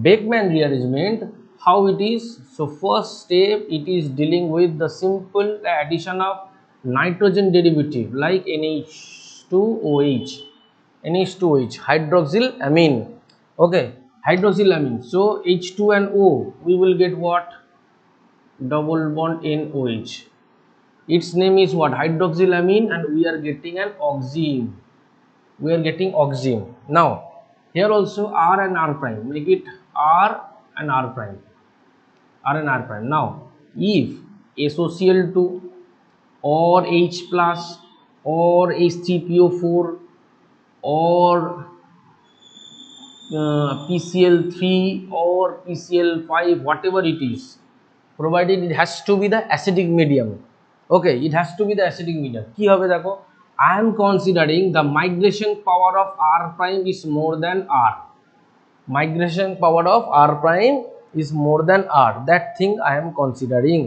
Beckmann rearrangement, how it is, so first step it is dealing with the simple addition of nitrogen derivative like NH2OH, NH2OH, hydroxylamine. Okay, hydroxylamine. So H2 and O, we will get what? Double bond NOH. Its name is what? Hydroxylamine, and we are getting an oxime. We are getting oxime. Now, here also R and R prime. Make it R and R prime. R and R prime. Now, if SOCl2 or H plus or H3PO4 or PCl3 or PCl5, whatever it is, provided it has to be the acidic medium. Okay, it has to be the acidic medium. কি হবে দেখো, I am considering the migration power of R prime is more than R. Migration power of R prime is more than R. That thing I am considering.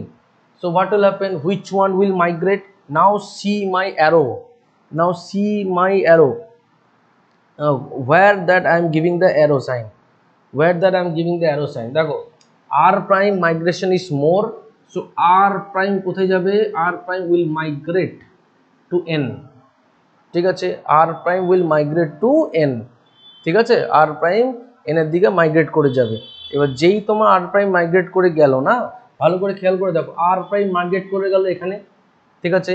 So what will happen? Which one will migrate? Now see my arrow. Now see my arrow. Where that I am giving the arrow sign. Where that I am giving the arrow sign. দেখো, R prime migration is more. So R prime কোথায় যাবে? R prime will migrate to N. ঠিক আছে, R prime will migrate to N. ঠিক আছে, R prime N এর দিকে migrate করে যাবে। এবার যেই তোমার R prime মাইগ্রেট করে গেল না, ভালো করে খেয়াল করে দেখো, R prime মাইগ্রেট করে গেল এখানে। ঠিক আছে,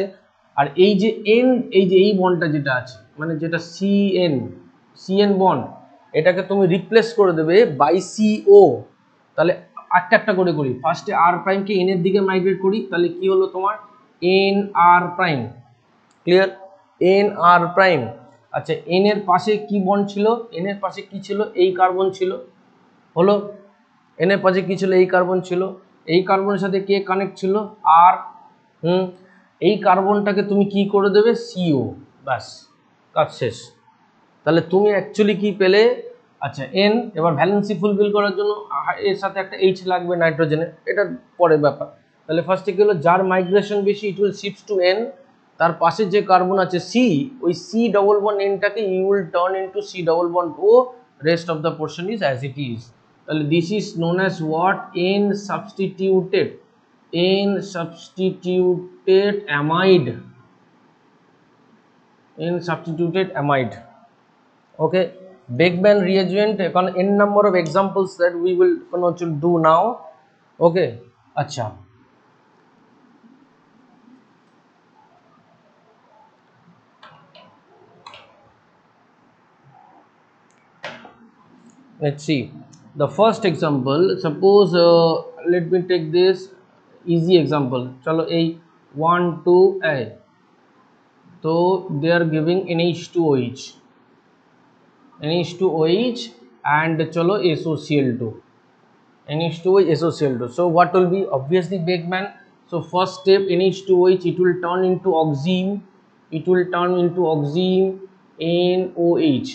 আর এই যে N, এই যে এই বন্ডটা যেটা আছে, মানে যেটা CN বন্ড, এটাকে তুমি রিপ্লেস করে দেবে বাই CO। তাহলে একটা একটা করে করি। ফার্স্টে R prime কে N এর দিকে মাইগ্রেট করি, তাহলে কি হলো তোমার? NR prime। Clear? NR prime। আচ্ছা, N এর পাশে কি বন্ড ছিল? N এর পাশে কি ছিল? এই কার্বন ছিল। হলো, N এর পাশে কি ছিল? এই কার্বন ছিল। এই কার্বনের সাথে কে কানেক্ট ছিল? R। এই কার্বনটাকে তুমি কি করে দেবে? CO। ব্যাস, কাজ শেষ। তাহলে তুমি অ্যাকচুয়ালি কি পেলে? আচ্ছা, N। এবার ভ্যালেন্সি ফুলফিল করার জন্য এর সাথে একটা H লাগবে নাইট্রোজেনের, এটা পরের ব্যাপার। তাহলে ফার্স্টে কি হলো? যার মাইগ্রেশন বেশি, it will shift to N। তার পাশে যে কার্বন আছে C, ওই C ডবল বন্ড Nটাকে you will turn into C double bond O। Rest of the portion is as it is. তাহলে this is known as what? N substituted. N substituted amide. N substituted amide. Okay, Beckmann reagent, n number of examples that we will do now. Okay, acha, let's see the first example. Suppose let me take this easy example. Chalo, a 1 2 a, so they are giving NH2OH, NH2OH and chalo SOCl2, NH2OH SOCl2. So what will be? Obviously Beckmann. So first step, NH2OH, it will turn into oxime. It will turn into oxime NOH,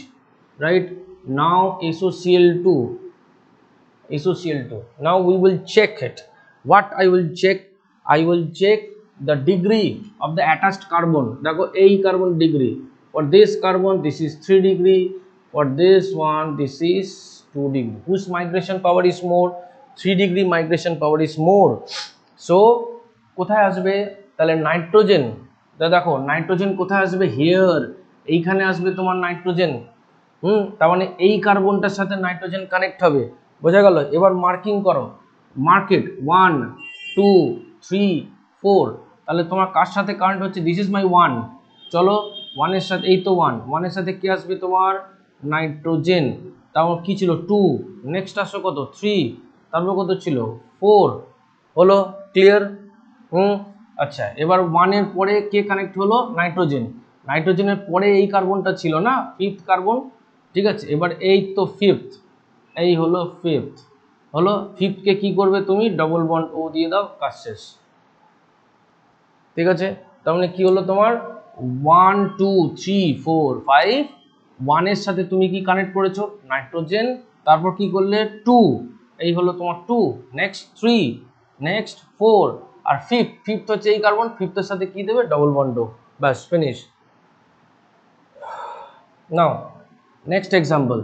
right? Now SOCl2, SOCl2. Now we will check it. What I will check? I will check the degree of the attached carbon. Dekho, A carbon degree. For this carbon, this is 3 degree. For this one, this is 2 degree. Whose migration power is more? 3 degree migration power is more. So কোথায় আসবে? তাহলে nitrogen. দেখো, nitrogen কোথায় আসবে? Here, এইখানে আসবে তোমার nitrogen. তার মানে এই কার্বনটার সাথে নাইট্রোজেন কানেক্ট হবে। বোঝা গেল? এবার মার্কিং করো, মার্কেট 1 2 3 4। তাহলে তোমার কার সাথে কারেন্ট হচ্ছে? This is my 1। চলো, 1 এর সাথে, এই তো 1 এর সাথে কি আসবে তোমার? নাইট্রোজেন। তারপর কি ছিল? 2। নেক্সট আসো কত? 3। তারপর কত ছিল? 4। হলো, ক্লিয়ার? আচ্ছা, এবার 1 এর পরে কে কানেক্ট হলো? নাইট্রোজেন। নাইট্রোজেনের পরে এই কার্বনটা ছিল না, 5th কার্বন। ঠিক আছে, এবার এই তো 5th, এই হলো 5th। হলো, 5th কে কি করবে তুমি? ডবল বন্ড ও দিয়ে দাও, কাজ শেষ। ঠিক আছে, তার মানে কি হলো তোমার? 1 2 3 4 5। 1 এর সাথে তুমি কি কানেক্ট করেছো? নাইট্রোজেন। তারপর কি করলে? 2। এই হলো তোমার 2। নেক্সট 3, নেক্সট 4, আর 5th হচ্ছে এই কার্বন। 5th এর সাথে কি দেবে? ডবল বন্ড ও। বাস, ফিনিশ। নাও নেক্সট এক্সাম্পল।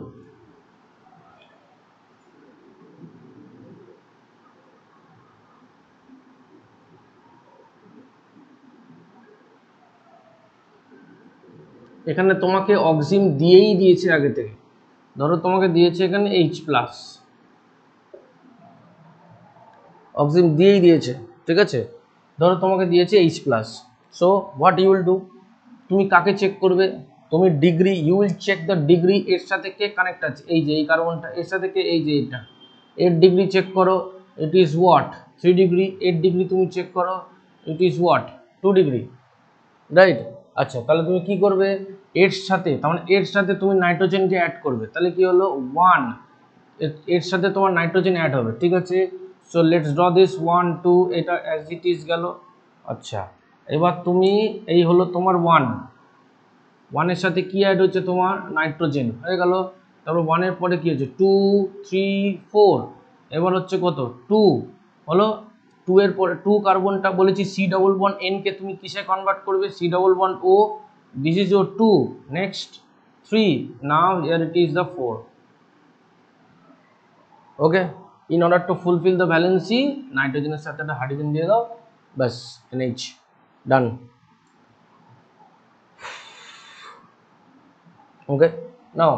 এখানে তোমাকে অক্সিম দিয়েই দিয়েছে আগে থেকে, ধরো তোমাকে দিয়েছে এখানে H প্লাস, অক্সিম দিয়েই দিয়েছে, ঠিক আছে, ধরো তোমাকে দিয়েছে H plus. So what you will do, তুমি কাকে চেক করবে, তুমি degree, you will check the degree, এর সাথে কে কানেক্ট আছে, এই যে এই কার্বনটা, এর সাথে কে, এই যে এটা, এর ডিগ্রি চেক করো, ইট ইজ হোয়াট 3 ডিগ্রি, এর ডিগ্রি তুমি চেক করো, it is what 2 degree, right. আচ্ছা, তাহলে তুমি কি করবে, এর সাথে, তার মানে এর সাথে তুমি নাইট্রোজেনকে অ্যাড করবে, তাহলে কি হলো 1, এর সাথে তোমার নাইট্রোজেন অ্যাড হবে, ঠিক আছে। সো লেটস ড্র দিস 1 2, এটা অ্যাজ ইট ইজ গেল। আচ্ছা, এবার তুমি, এই হলো তোমার 1, 1 এর সাথে কি অ্যাড হচ্ছে, তোমার নাইট্রোজেন হয়ে গেল। তারপর 1 এর পরে কি হচ্ছে 2 3 4, এবার হচ্ছে কত 2 হলো। 2 এর পরে 2 কার্বনটা বলেছি C ডবল বন্ড N কে তুমি কিসে কনভার্ট করবে, C double bond O, this is your 2, next 3, now here it is the 4। Okay, in order to fulfil the valency, নাইট্রোজেনের সাথে একটা হাইড্রোজেন দিয়ে দাও, বাস NH ডান। Okay, now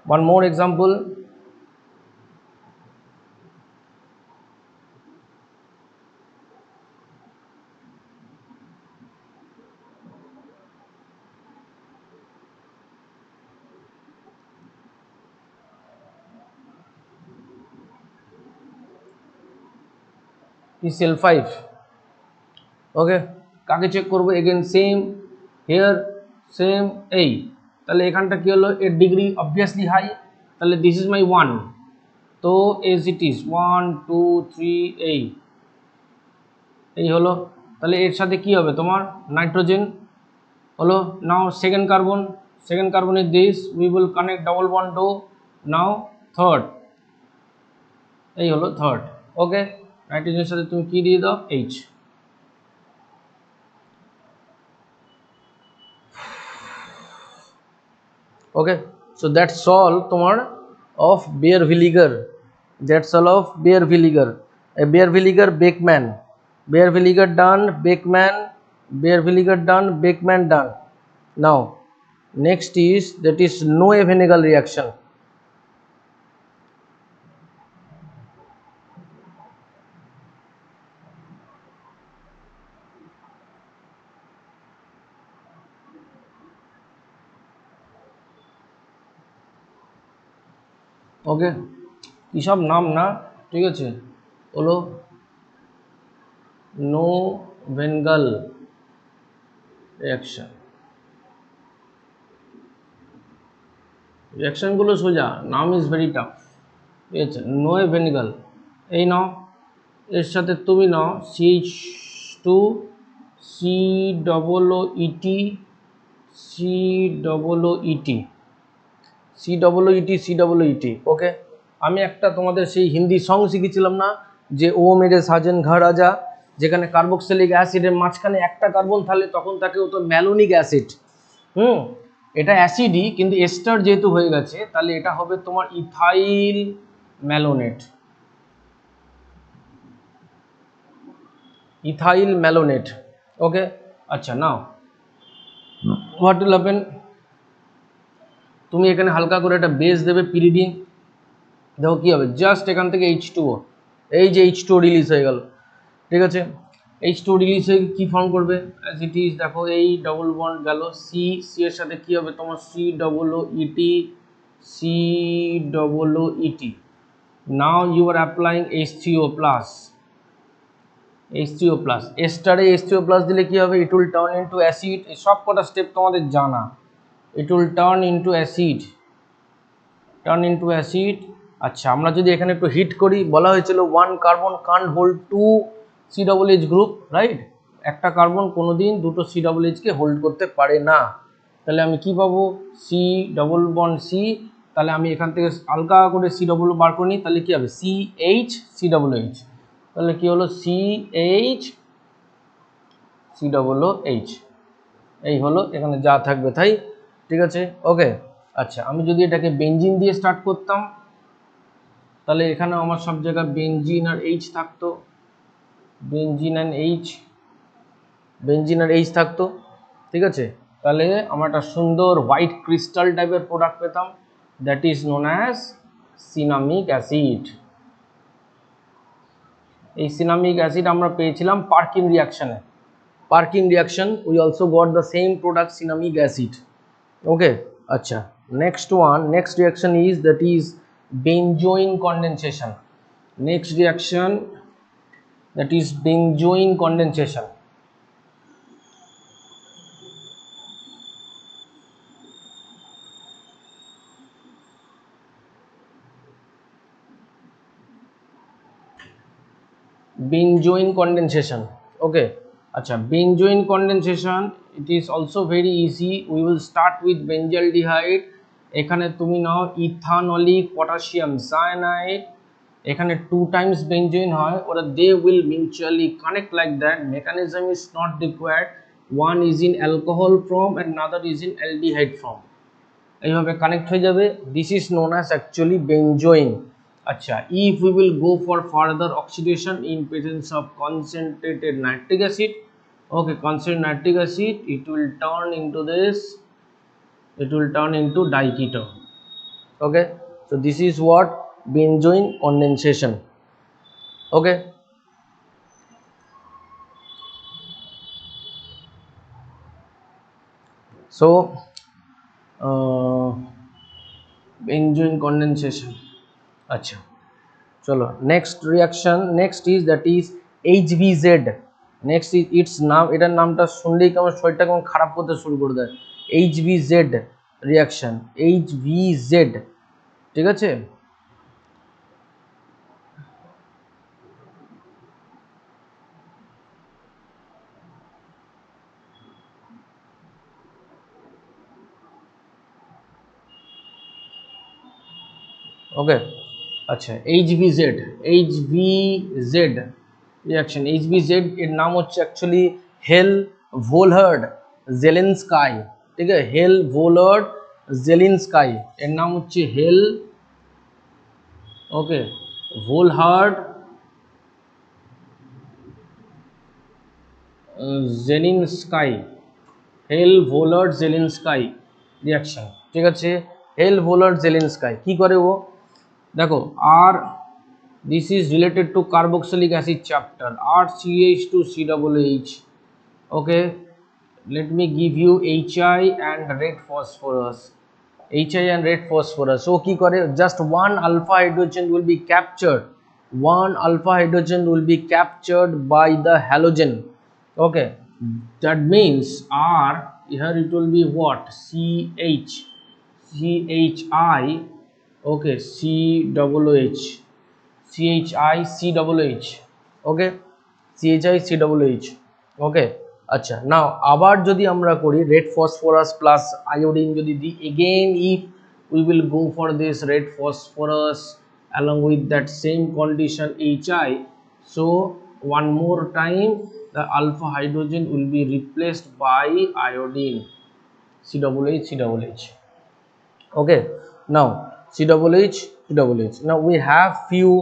one more example. PCl5, ওকে, কাকে check করবো, এগেন সেম, হেয়ার সেম, এই, তাহলে এখানটা কি হলো, এর ডিগ্রি অবভিয়াসলি হাই, তাহলে দিস ইজ মাই 1, তো এজ ইট ইজ 1 2 3, এই হলো, তাহলে এর সাথে কি হবে তোমার নাইট্রোজেন হলো। Now second carbon, second carbon is this, we will connect double bond O, now third, এই হলো থার্ড। ওকে, নাইট্রোজেনের সাথে তুমি কি দিয়ে দাও, H। Okay, so that's all তোমার of Baeyer Villiger, that's all of Baeyer Villiger, Baeyer Villiger Beckmann, Baeyer Villiger done, Beckmann, Baeyer Villiger done, Beckmann done. Now next is that is Noe Venegal reaction. Okay, কী সব নাম না, ঠিক আছে, হলো no ভেনগাল reaction, রিয়াকশনগুলো সোজা, নাম is very tough, ঠিক আছে। নোয়ে ভেনিগাল, এই নাও, এর সাথে তুমি নাও CH2 C double O E T, C double O E T, C double O E T, C double O ইটি। ওকে, আমি একটা তোমাদের সেই হিন্দি সং শিখেছিলাম না, যে ও মেরে সাজন ঘর রাজা, যেখানে কার্বক্সিলিক অ্যাসিডের মাঝখানে একটা কার্বন থাকলে তখন তাকে হতো ম্যালোনিক অ্যাসিড। এটা অ্যাসিডই, কিন্তু এস্টার যেহেতু হয়ে গেছে, তাহলে এটা হবে তোমার ইথাইল ম্যালোনেট, ইথাইল ম্যালোনেট। ওকে, আচ্ছা, নাও হোয়াট উইল হ্যাপেন, তুমি এখানে হালকা করে একটা বেস দেবে পিরিডিন, দেখো কি হবে, জাস্ট এখান থেকে H2O, এই যে H2O রিলিজ হয়ে গেল, ঠিক আছে। H2O রিলিজ হয়ে কি ফর্ম করবে, অ্যাজ ইট ইজ, দেখো এই ডবল বন্ড গেল, সি, সি এর সাথে কি হবে তোমার C double O E T, C double O E T. Now you are applying H3O plus, H3O plus, এস্টারে H3O প্লাস দিলে কি হবে, it will turn into acid, এই সব কটা স্টেপ তোমাদের জানা, it will turn into acid, turn into acid. আচ্ছা, আমরা যদি এখানে একটু হিট করি, বলা হয়েছিল 1 carbon can't hold 2 C double H group, right, একটা কার্বন কোনোদিন দুটো সি ডবল এইচকে হোল্ড করতে পারে না, তাহলে আমি কি পাবো, সি ডবল বন্ড সি, তাহলে আমি এখান থেকে হালকা করে সি ডবল বার করে নিই, তাহলে কি হবে C H C double H, তাহলে কি হলো C H C double H, এই হলো, এখানে যা থাকবে তাই, ঠিক আছে। ওকে, আচ্ছা, আমি যদি এটাকে বেঞ্জিন দিয়ে স্টার্ট করতাম, তাহলে এখানে আমার সব জায়গায় বেঞ্জিন আর এইচ থাকতো, বেঞ্জিন অ্যান্ড এইচ, বেঞ্জিন আর এইচ থাকতো, ঠিক আছে, তাহলে আমরা একটা সুন্দর হোয়াইট ক্রিস্টাল টাইপের প্রোডাক্ট পেতাম, that is known as cinnamic acid. এই সিনামিক অ্যাসিড আমরা পেয়েছিলাম পার্কিন রিয়াকশনে। Perkin reaction we also got the same product cinnamic acid. Okay, acha, next reaction is that is benzoin condensation. Next reaction, that is benzoin condensation. Benzoin condensation. Okay, acha, benzoin condensation, it is also very easy. We will start with benzaldehyde. এখানে তুমি নাও ইথানলিক potassium cyanide, এখানে 2 Times benzoin হয়, ওরা they will mutually connect like that, mechanism is not required, one is in alcohol form and another is in aldehyde form, এইভাবে connect হয়ে যাবে, this is known as actually benzoin. আচ্ছা, if we will go for further oxidation in presence of concentrated nitric acid, okay, concentrated nitric acid, it will turn into this, it will turn into diketone. Okay, so this is what benzoin condensation. Okay, so benzoin condensation. Acha, chalo, next reaction, next is that is HVZ. Next is its নাম, এটার নামটা শুনলেই কেমন শরীরটা কেমন খারাপ করতে শুরু করে দেয়, HVZ reaction, HVZ, ঠিক আছে। ওকে, আচ্ছা, HVZ, HVZ রিয়াকশন, HVZ এর নাম হচ্ছে অ্যাকচুয়ালি হেল ভোলহার্ড জেলেনস্কাই, ঠিক আছে, হেল ভোলহার্ড জেলেনস্কাই, এর নাম হচ্ছে হেল, ওকে, ভোলহার্ড জেলিনস্কাই, হেল ভোলার্ড জেলিনস্কাই রিয়াকশন, ঠিক আছে, হেল ভোলার্ড জেলিনস্কাই কি করে ও, দেখো, আর this is related to carboxylic acid chapter, RCH2COOH. Okay, let me give you HI and red phosphorus, HI and red phosphorus. So ki kore, just one alpha hydrogen will be captured, one alpha hydrogen will be captured by the halogen. Okay, that means R, here it will be what, CH, CHI, okay, COOH, CHICOOH, okay, CHICOOH, okay, আচ্ছা, নাও আবার যদি আমরা করি red phosphorus plus iodine যদি দিই, again if we will go for this red phosphorus along with that same condition HI, so one more time the alpha hydrogen will be replaced by iodine, COOH, COOH. Okay, now COOH, COOH. Now we have few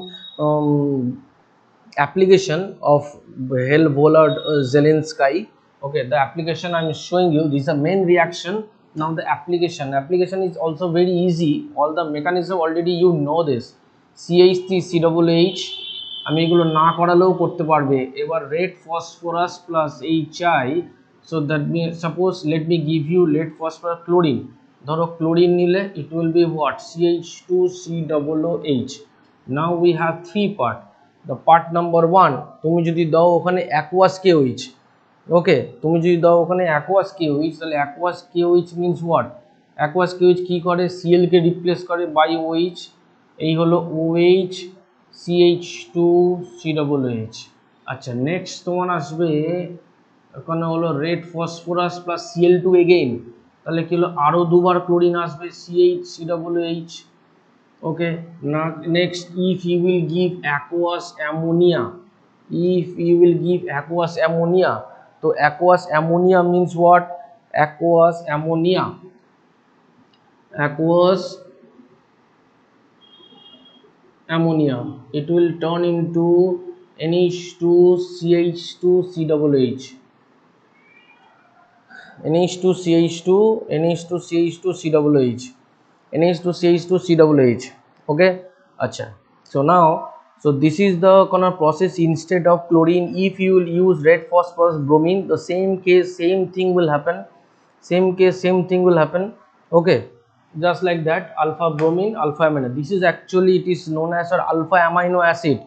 application of Hell Vollard Zelensky. Okay, the application I am showing you, this is a main reaction. Now the application is also very easy, all the mechanism already you know this, CH3COOH আমি এগুলো না করালেও করতে পারবে। এবার red phosphorus plus HI, so that means suppose let me give you red phosphorus chlorine, ধরো chlorine নিলে it will be what, CH2COOH. now we have three part, the part number 1, তুমি যদি দাও ওখানে aqueous KOH, ওকে, তুমি যদি দাও ওখানে aqueous KOH, তাহলে aqueous KOH means what, aqueous KOH কি করে, Cl কে রিপ্লেস করে বাই OH, এই হলো OH, CH2COOH। আচ্ছা, নেক্সট তোমার আসবে ওখানে হলো red phosphorus plus Cl2 again, তাহলে কি হলো আরো দুবার ক্লোরিন আসবে CH3COOH। ওকে, না next if you will give aqueous ammonia, if you will give aqueous ammonia, তো aqueous ammonia means what, aqueous ammonia, aqueous ammonia, it will turn into NH2CH2COOH, NH2 CH2 NH2 CH2 COOH NH2 CH2 COOH. Okay, acha. So now, so this is the gonna process instead of chlorine. If you will use red phosphorus bromine, the same case, same thing will happen. Same case, same thing will happen. Okay, just like that, alpha bromine, alpha amino. This is actually, it is known as our alpha amino acid.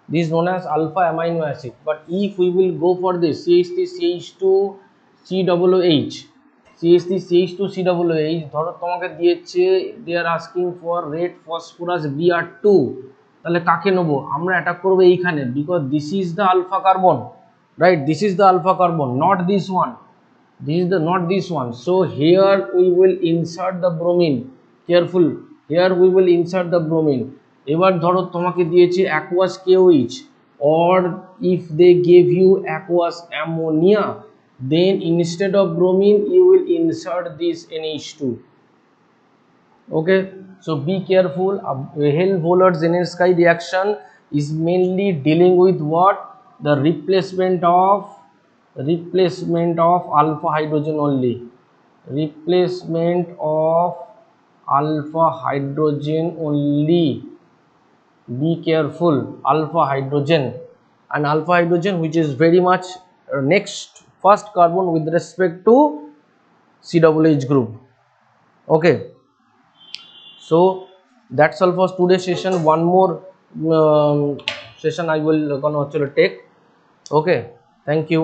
This is known as alpha amino acid. But if we will go for this CH3 CH2 COOH, CH3 CH2 COOH, ধরো তোমাকে দিয়েছে they are asking for red phosphorus Br2, তাহলে কাকে নেব আমরা? Attack করব এইখানে, because this is the alpha carbon, right? This is the alpha carbon, not this one. This is the not this one. So here we will insert the bromine. Careful, here we will insert the bromine. এবার ধরো তোমাকে দিয়েছে aqueous KOH, or if they gave you aqueous ammonia, then instead of bromine you will insert this NH2. Okay, so be careful. Helmholtz-Zelenski reaction is mainly dealing with what? The replacement of alpha hydrogen only. Replacement of alpha hydrogen only. Be careful, alpha hydrogen, and alpha hydrogen which is very much next first carbon with respect to COOH group. Okay, so that's all for today's session. One more session I will gonna take. Okay, thank you.